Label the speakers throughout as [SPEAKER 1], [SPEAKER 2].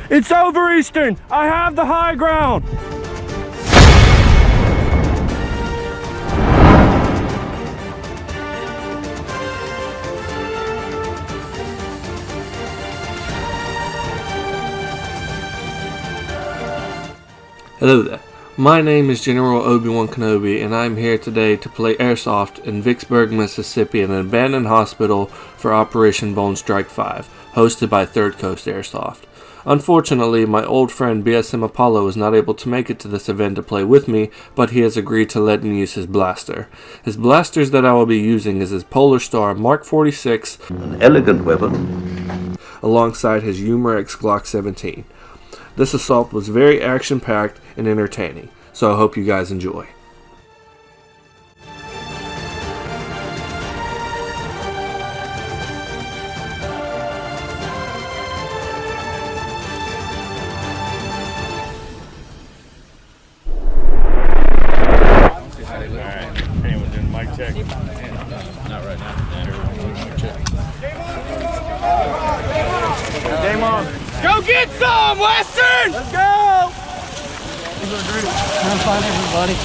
[SPEAKER 1] It's over, Eastern. I have the high ground.
[SPEAKER 2] Hello there. My name is General Obi-Wan Kenobi, and I'm here today to play Airsoft in Vicksburg, Mississippi, in an abandoned hospital for Operation Bone Strike 5, hosted by Third Coast Airsoft. Unfortunately, my old friend BSM Apollo is not able to make it to this event to play with me, but he has agreed to let me use his blaster. His blasters that I will be using is his Polar Star Mark 46,
[SPEAKER 3] an elegant weapon,
[SPEAKER 2] alongside his Umarex Glock 17. This assault was very action-packed and entertaining, so I hope you guys enjoy.
[SPEAKER 1] Game on. Go get some, Western! Let's go! Have fun, everybody.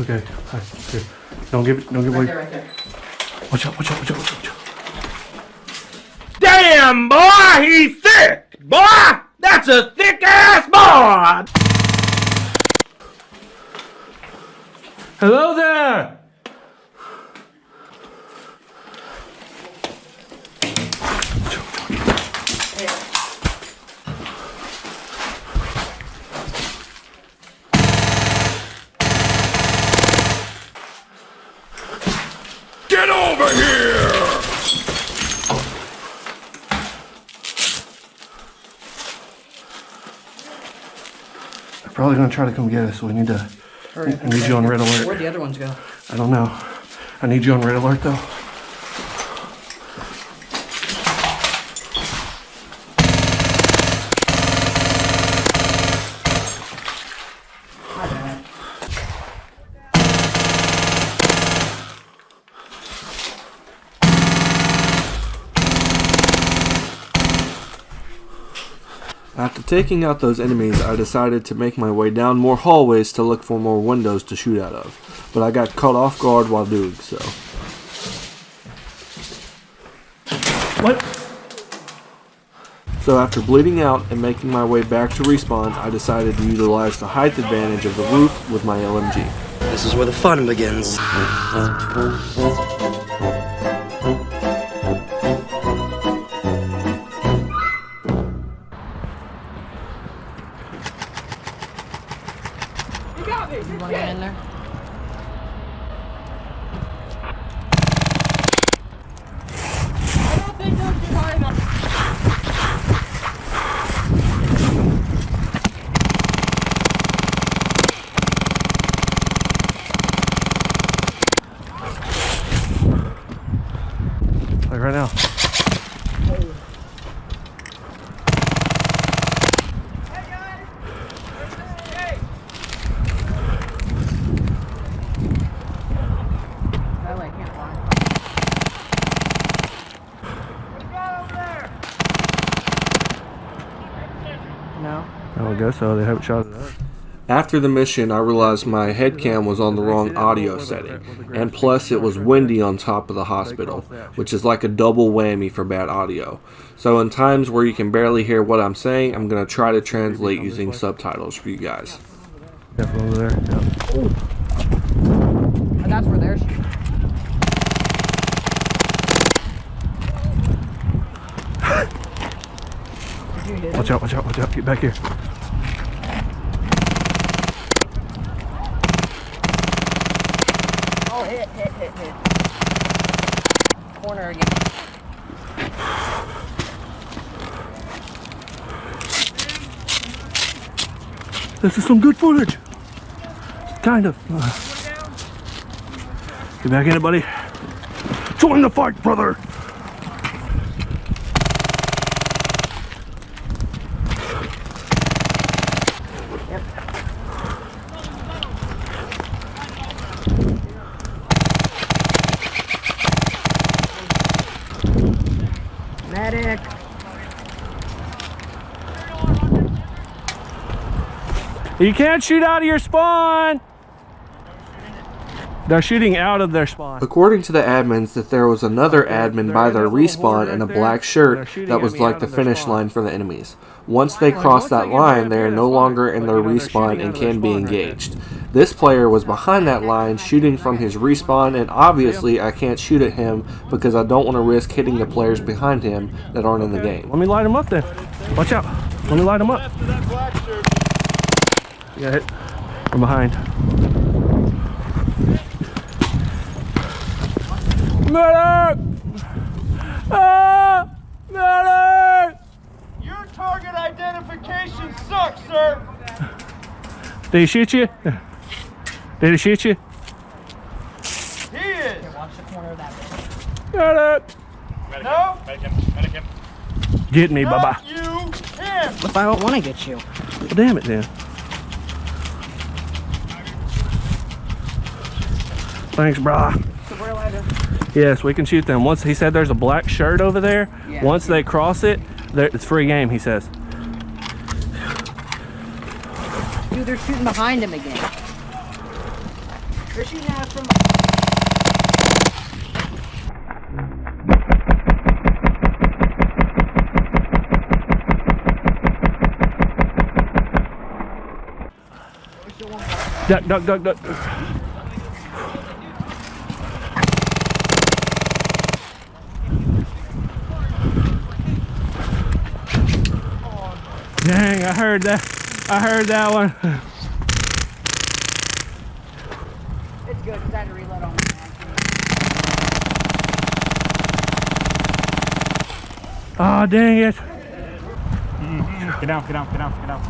[SPEAKER 2] Okay, hi, here. Don't give away.
[SPEAKER 4] Right there.
[SPEAKER 2] Watch out.
[SPEAKER 1] Damn, boy, he's thick! Boy, that's a thick-ass boy! Hello there! Get over here!
[SPEAKER 2] They're probably gonna try to come get us, so we need to. I need you on red alert.
[SPEAKER 4] Where'd the other ones go?
[SPEAKER 2] I don't know. I need you on red alert though. After taking out those enemies, I decided to make my way down more hallways to look for more windows to shoot out of, but I got caught off guard while doing so.
[SPEAKER 1] What?
[SPEAKER 2] So after bleeding out and making my way back to respawn, I decided to utilize the height advantage of the roof with my LMG.
[SPEAKER 5] This is where the fun begins.
[SPEAKER 4] You want to get in there?
[SPEAKER 1] I don't think they'll get high enough.
[SPEAKER 2] Like right now.
[SPEAKER 4] No.
[SPEAKER 2] I guess so. They haven't shot it up. After the mission, I realized my head cam was on the wrong audio setting, and plus it was windy on top of the hospital, which is like a double whammy for bad audio. So in times where you can barely hear what I'm saying, I'm going to try to translate using subtitles for you guys.
[SPEAKER 1] Yep, over there. Yep.
[SPEAKER 4] And that's where they're shooting.
[SPEAKER 2] Watch out, watch out, watch out. Get back here.
[SPEAKER 4] Oh, hit. Corner again.
[SPEAKER 2] This is some good footage. Kind of. Get back in it, buddy. Join the fight, brother.
[SPEAKER 4] Medic.
[SPEAKER 2] You can't shoot out of your spawn. They're shooting out of their spawn. According to the admins, that there was another admin by their respawn in a black shirt that was like the finish line for the enemies. Once they cross that line, they are no longer in their respawn and can be engaged. This player was behind that line shooting from his respawn, and obviously I can't shoot at him because I don't want to risk hitting the players behind him that aren't in the game. Let me light him up then. Watch out. Let me light him up. You got hit from behind. Medic! Ah! Medic!
[SPEAKER 1] Your target identification sucks, sir.
[SPEAKER 2] Did he shoot you? Did he shoot you?
[SPEAKER 1] He is.
[SPEAKER 4] Watch the corner of that bitch.
[SPEAKER 2] Medic!
[SPEAKER 1] No.
[SPEAKER 6] Medic him.
[SPEAKER 2] Get me, bye-bye.
[SPEAKER 1] Not you. Him.
[SPEAKER 4] What if I don't want to get you?
[SPEAKER 2] Well, damn it, then. Thanks, brah.
[SPEAKER 4] So we're allowed to...
[SPEAKER 2] Yes, we can shoot them. Once he said there's a black shirt over there.
[SPEAKER 4] Yeah.
[SPEAKER 2] Once they cross it, it's free game, he says.
[SPEAKER 4] Dude, they're shooting behind him again. They're shooting at us from...
[SPEAKER 2] Duck, duck, duck, duck. Dang, I heard that. I heard that one.
[SPEAKER 4] It's good because I had to reload on my
[SPEAKER 2] Oh, dang it.
[SPEAKER 6] Get down, get down, get down, get down.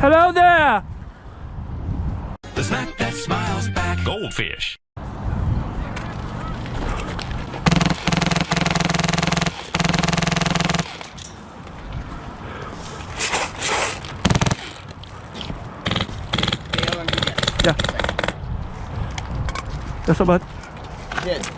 [SPEAKER 2] Hello there.
[SPEAKER 7] The snack that smiles back. Goldfish.
[SPEAKER 2] Yeah. That's all, bud.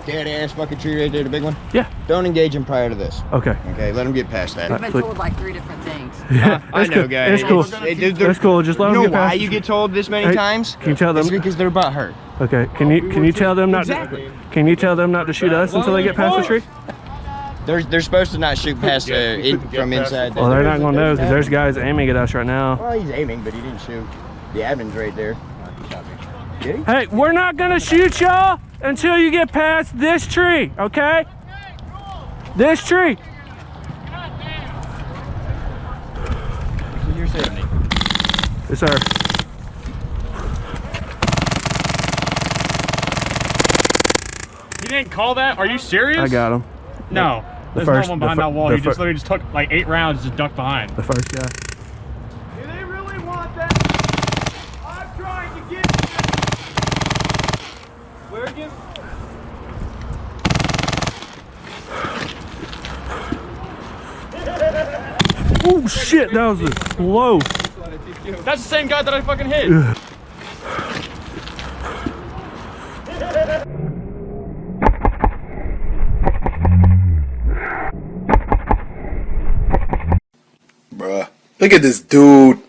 [SPEAKER 8] Dead ass fucking tree right there, the big one.
[SPEAKER 2] Yeah.
[SPEAKER 8] Don't engage him prior to this.
[SPEAKER 2] Okay.
[SPEAKER 8] Okay, let him get past that.
[SPEAKER 4] I've been told like 3 different things.
[SPEAKER 2] Yeah,
[SPEAKER 8] I know,
[SPEAKER 2] cool.
[SPEAKER 8] guys.
[SPEAKER 2] It's cool. That's cool. Just let
[SPEAKER 8] You
[SPEAKER 2] them
[SPEAKER 8] know
[SPEAKER 2] get past
[SPEAKER 8] why
[SPEAKER 2] it.
[SPEAKER 8] you get told this many times?
[SPEAKER 2] Can you tell them?
[SPEAKER 8] It's because they're butt hurt.
[SPEAKER 2] Okay. Can you tell them not to? Can you tell them not to shoot us until they get past the tree?
[SPEAKER 8] They're supposed to not shoot past from inside.
[SPEAKER 2] Well, they're not gonna know because there's guys aiming at us right now.
[SPEAKER 8] Well, he's aiming, but he didn't shoot. The admin's right there. Did he?
[SPEAKER 2] Hey, we're not gonna shoot y'all until you get past this tree, okay? This tree.
[SPEAKER 8] Your safety.
[SPEAKER 2] Yes, sir.
[SPEAKER 6] You didn't call that? Are you serious?
[SPEAKER 2] I got him.
[SPEAKER 6] No. There's
[SPEAKER 2] first-
[SPEAKER 6] no one behind
[SPEAKER 2] the
[SPEAKER 6] that wall.
[SPEAKER 2] the
[SPEAKER 6] He just literally just took like 8 rounds, just ducked behind.
[SPEAKER 2] The first guy.
[SPEAKER 1] Do they really want that? I'm trying to get you. Where again?
[SPEAKER 2] Oh shit, that was a slow.
[SPEAKER 6] That's the same guy that I fucking hit.
[SPEAKER 9] Bruh, look at this dude.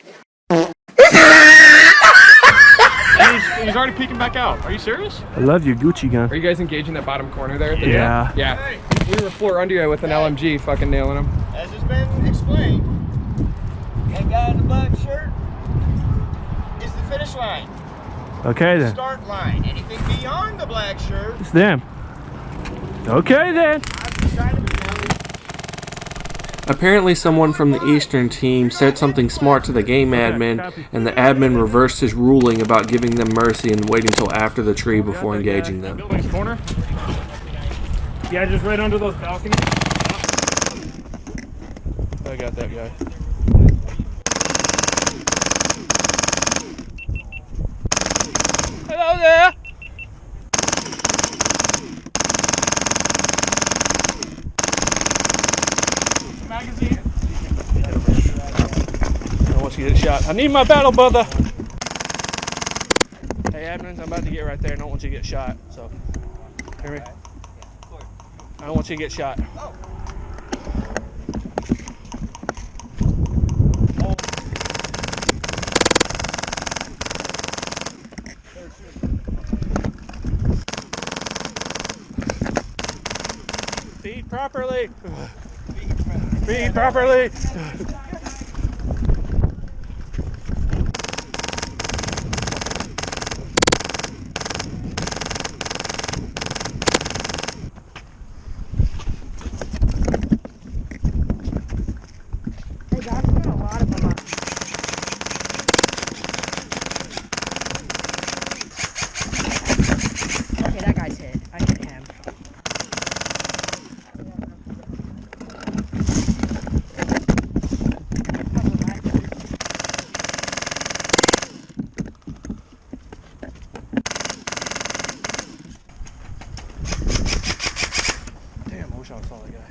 [SPEAKER 6] He's already peeking back out. Are you serious?
[SPEAKER 2] I love your Gucci gun.
[SPEAKER 10] Are you guys engaging that bottom corner there? At the
[SPEAKER 2] Yeah.
[SPEAKER 10] Yeah. We were floor under you with an LMG fucking nailing him.
[SPEAKER 8] As has been explained, that guy in the black shirt is the finish line.
[SPEAKER 2] Okay then.
[SPEAKER 8] Start line. Anything beyond the black shirt.
[SPEAKER 2] It's them. Okay then. Apparently someone from the Eastern team said something smart to the game admin, and the admin reversed his ruling about giving them mercy and waiting until after the tree before engaging them.
[SPEAKER 6] Building's corner. Yeah, just right under those balconies.
[SPEAKER 10] I got that guy. Hello there!
[SPEAKER 6] Magazine.
[SPEAKER 10] I don't want you to get shot. I need my battle brother! Hey, admins, I'm about to get right there and I don't want you to get shot, so. Hear me? I don't want you to get shot. Feed properly. Feed properly.
[SPEAKER 4] Okay, that guy's hit. I hit him.
[SPEAKER 10] Damn, I wish I saw that guy.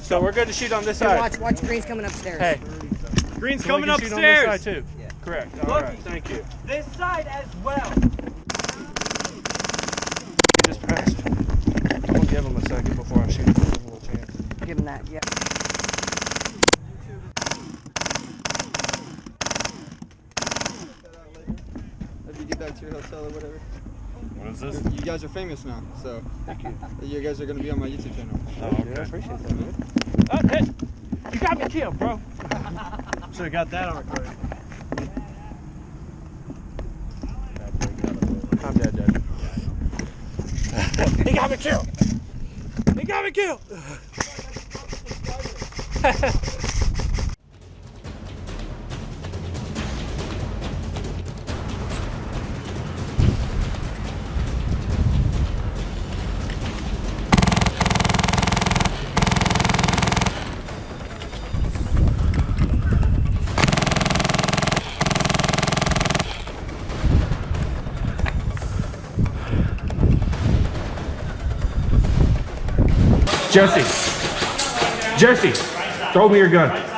[SPEAKER 10] So we're good to shoot on this side.
[SPEAKER 4] Watch Green's coming upstairs.
[SPEAKER 10] Hey,
[SPEAKER 6] Green's
[SPEAKER 10] so
[SPEAKER 6] coming
[SPEAKER 10] we can shoot
[SPEAKER 6] upstairs.
[SPEAKER 10] on this side too. Yeah. Correct. All right. Thank you.
[SPEAKER 8] This side as well.
[SPEAKER 10] He just passed. I'm gonna give him a second before I shoot. Give him a little chance.
[SPEAKER 4] Give him that, yeah.
[SPEAKER 8] If you get back to your hotel or whatever.
[SPEAKER 6] What is this?
[SPEAKER 8] You guys are famous now, so you guys are gonna be on my YouTube channel.
[SPEAKER 10] Oh, okay. I appreciate that, man. Oh, hey, you got me killed, bro.
[SPEAKER 6] Should have got that on recording.
[SPEAKER 10] I'm dead, Dad. He got me killed. He got me killed.
[SPEAKER 6] Jesse, throw me your gun.